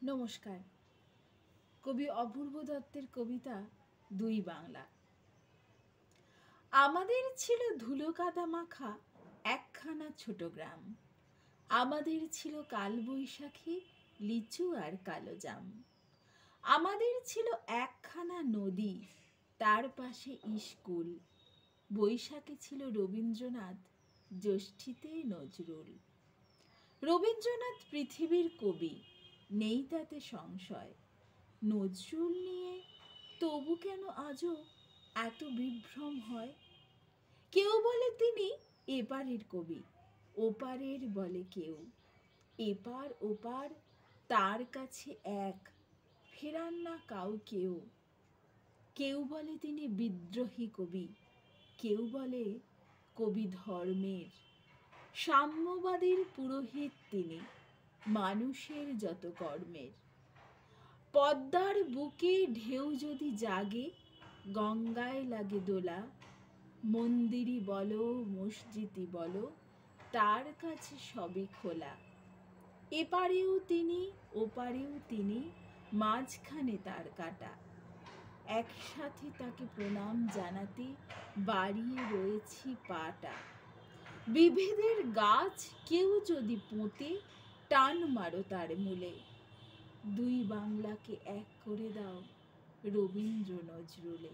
নমস্কার। কবি অপূর্ব দত্তের কবিতা দুই বাংলা। আমাদের ছিল ধুলো কাদা মাখা একখানা ছোট গ্রাম। আমাদের ছিল কালবৈশাখী, লিচু আর কালো জাম। আমাদের ছিল একখানা নদী, তার পাশে স্কুল। বৈশাখে ছিল রবীন্দ্রনাথ, জ্যৈষ্ঠীতে নজরুল। রবীন্দ্রনাথ পৃথিবীর কবি, নেই তাতে সংশয়। নজরুল নিয়ে তবু কেন আজও এত বিভ্রম হয়? কেউ বলে তিনি এপারের কবি, ওপারের বলে কেউ। এপার ওপার তার কাছে এক, ফেরান না কাউকেও। কেউ বলে তিনি বিদ্রোহী কবি, কেউ বলে কবি ধর্মের। সাম্যবাদীর পুরোহিত তিনি, মানুষের যত কর্মের। পদ্মার বুকে ঢেউ যদি জাগে, গঙ্গায় লাগে দোলা। মন্দিরই বলো মসজিদই বলো, তার কাছে সবই খোলা। এপারেও তিনি ওপারেও তিনি, মাঝখানে তার কাটা। একসাথে তাকে প্রণাম জানাতে বাড়িয়ে রয়েছি পাটা। বিভেদের গাছ কেউ যদি পোঁতে, টান মারো তার মূলে। দুই বাংলাকে এক করে দাও রবীন্দ্র নজরুলে।